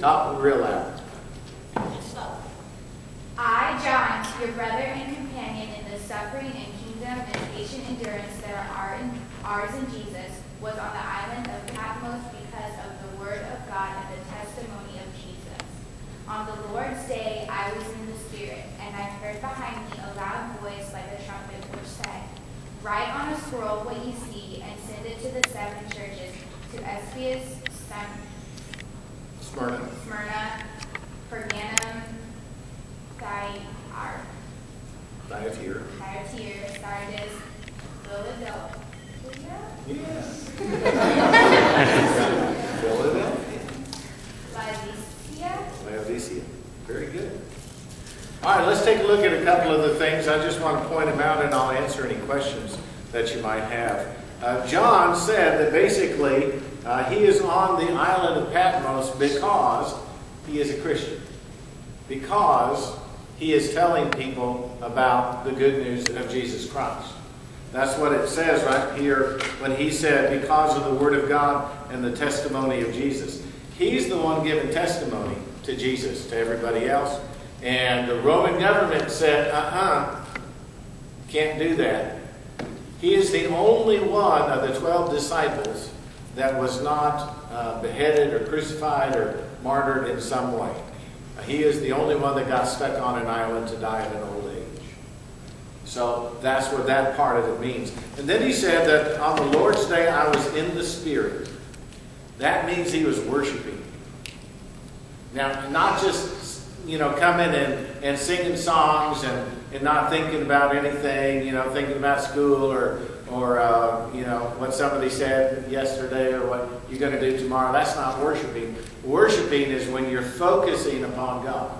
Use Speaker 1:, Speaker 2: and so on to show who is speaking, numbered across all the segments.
Speaker 1: Talk real loud.
Speaker 2: I, John, your brother and companion in the suffering and kingdom and patient endurance that are ours in Jesus, was on the island of Patmos because of the word of God and the testimony of Jesus. On the Lord's day I was in the Spirit, and I heard behind me a loud voice like a trumpet, which said, "Write on a scroll what you see, and send it to the 7 churches, to Ephesus, Smyrna, Pergamum, Thyatira, Sardis, Philadelphia.
Speaker 1: Yes. Philadelphia. Laodicea. Very good. All right, let's take a look at a couple of the things. I just want to point them out, and I'll answer any questions that you might have. John said that basically he is on the island of Patmos because he is a Christian. Because he is telling people about the good news of Jesus Christ. That's what it says right here when he said, because of the word of God and the testimony of Jesus. He's the one giving testimony to Jesus, to everybody else. And the Roman government said, can't do that. He is the only one of the 12 disciples that was not beheaded or crucified or martyred in some way. He is the only one that got stuck on an island to die at an old age. So that's what that part of it means. And then he said that on the Lord's day I was in the Spirit. That means he was worshiping. Now, not just, coming and singing songs and not thinking about anything, thinking about school or what somebody said yesterday or what you're going to do tomorrow. That's not worshiping. Worshiping is when you're focusing upon God.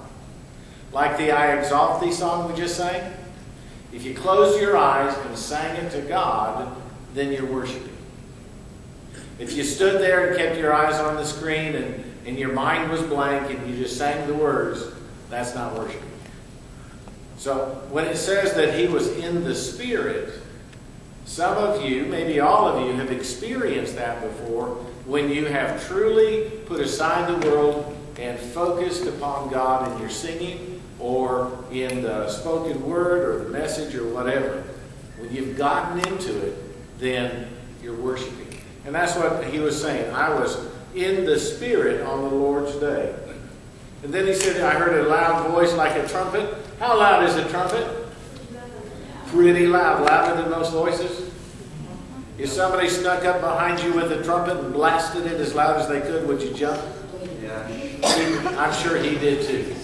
Speaker 1: Like the I Exalt Thee song we just sang. If you closed your eyes and sang it to God, then you're worshiping. If you stood there and kept your eyes on the screen and your mind was blank and you just sang the words, that's not worshiping. So when it says that he was in the Spirit, some of you, maybe all of you, have experienced that before when you have truly put aside the world and focused upon God in your singing or in the spoken word or the message or whatever. When you've gotten into it, then you're worshiping. And that's what he was saying. I was in the Spirit on the Lord's day. And then he said, I heard a loud voice like a trumpet. How loud is a trumpet? Pretty loud. Louder than most voices. If somebody snuck up behind you with a trumpet and blasted it as loud as they could, would you jump? Yeah. I'm sure he did too.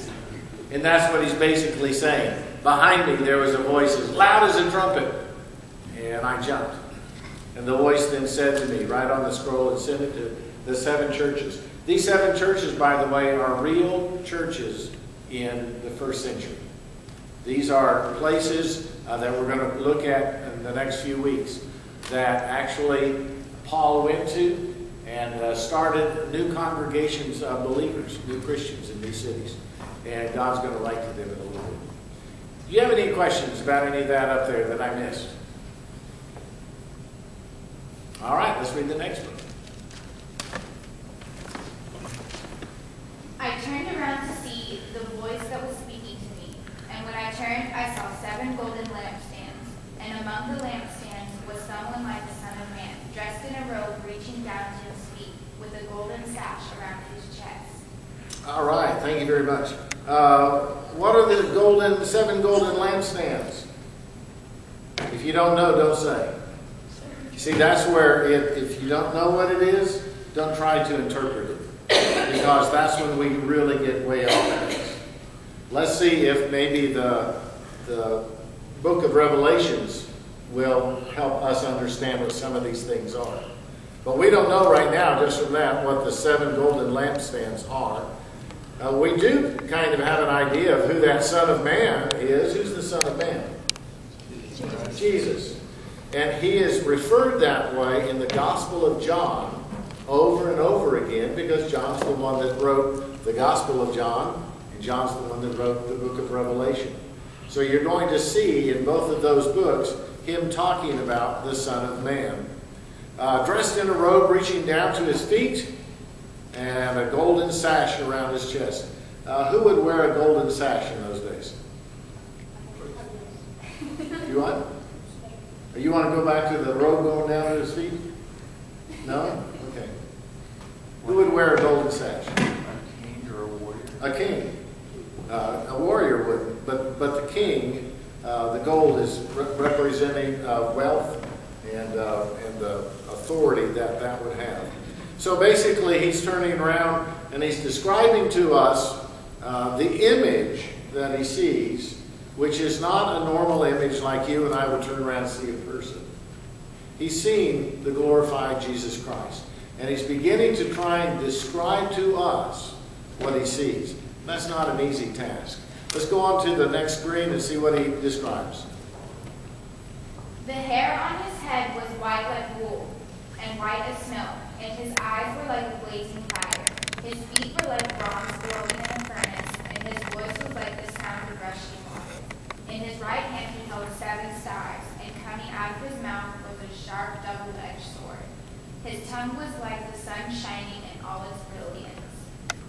Speaker 1: And that's what he's basically saying. Behind me there was a voice as loud as a trumpet. And I jumped. And the voice then said to me, write on the scroll and send it to the 7 churches. These 7 churches, by the way, are real churches in the first century. These are places that we're going to look at in the next few weeks that actually Paul went to and started new congregations of believers, new Christians in these cities. And God's going to write to them in a little bit. Do you have any questions about any of that up there that I missed? All right, let's read the next one.
Speaker 2: I turned around to see the voice that was speaking to me. And when I turned, I saw 7 golden lampstands. And among the lampstands was someone like the Son of Man, dressed in a robe reaching down to his feet, with a golden sash around his chest.
Speaker 1: All right, thank you very much. What are the 7 golden lampstands? If you don't know, don't say. See, that's where if you don't know what it is, don't try to interpret it. Because that's when we really get way off base. Let's see if maybe the book of Revelations will help us understand what some of these things are. But we don't know right now, just from that, what the 7 golden lampstands are. We do kind of have an idea of who that Son of Man is. Who's the Son of Man? Jesus. And he is referred that way in the Gospel of John over and over again because John's the one that wrote the Gospel of John and John's the one that wrote the book of Revelation. So you're going to see in both of those books him talking about the Son of Man. Dressed in a robe reaching down to his feet. and a golden sash around his chest. Who would wear a golden sash in those days? You what? Or you want to go back to the robe going down to his feet? No? Okay. Who would wear a golden sash?
Speaker 3: A king or a warrior?
Speaker 1: A king. A warrior would, but the king, the gold is representing wealth and the authority that would have. So basically, he's turning around and he's describing to us the image that he sees, which is not a normal image like you and I would turn around and see a person. He's seeing the glorified Jesus Christ. And he's beginning to try and describe to us what he sees. That's not an easy task. Let's go on to the next screen and see what he describes.
Speaker 2: The hair on his head was white like wool, and white as snow, and his eyes were like a blazing fire. His feet were like bronze glowing in a furnace, and his voice was like the sound of rushing water. In his right hand he held 7 stars, and coming out of his mouth was a sharp double-edged sword. His tongue was like the sun shining in all its brilliance.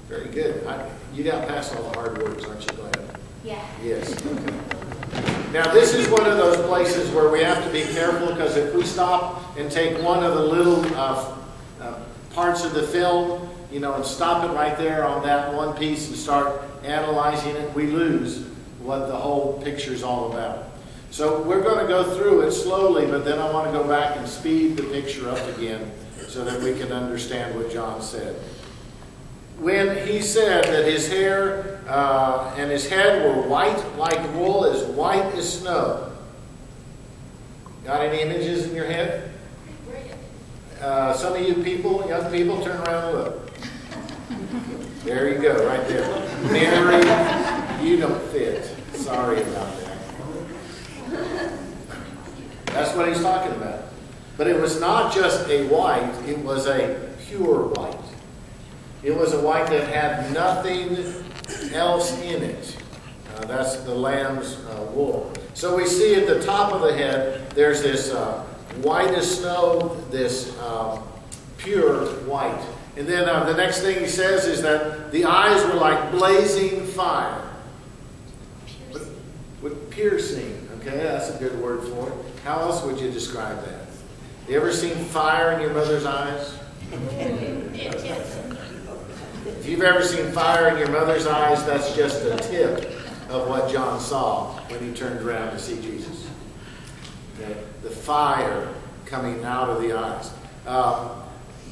Speaker 2: Very good. You got past all the hard words, aren't you? Go ahead. Yeah.
Speaker 1: Yes. Okay. Now, this is one of those places where we have to be careful, because if we stop and take one of the little parts of the film, and stop it right there on that one piece and start analyzing it, we lose what the whole picture is all about. So we're going to go through it slowly, but then I want to go back and speed the picture up again so that we can understand what John said. When he said that his hair and his head were white like wool, as white as snow. Got any images in your head? Some of you people, young people, turn around and look. There you go, right there. Mary, you don't fit. Sorry about that. That's what he's talking about. But it was not just a white, it was a pure white. It was a white that had nothing else in it. That's the lamb's wool. So we see at the top of the head, there's this white as snow, this pure white. And then the next thing he says is that the eyes were like blazing fire. With piercing. Okay, that's a good word for it. How else would you describe that? You ever seen fire in your mother's eyes? If you've ever seen fire in your mother's eyes, that's just a tip of what John saw when he turned around to see Jesus. Okay? The fire coming out of the eyes.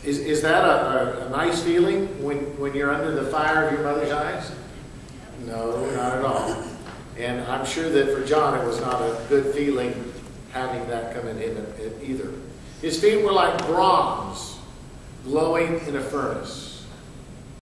Speaker 1: Is that a nice feeling when you're under the fire of your mother's eyes? No, not at all. And I'm sure that for John it was not a good feeling having that come in either. His feet were like bronze glowing in a furnace.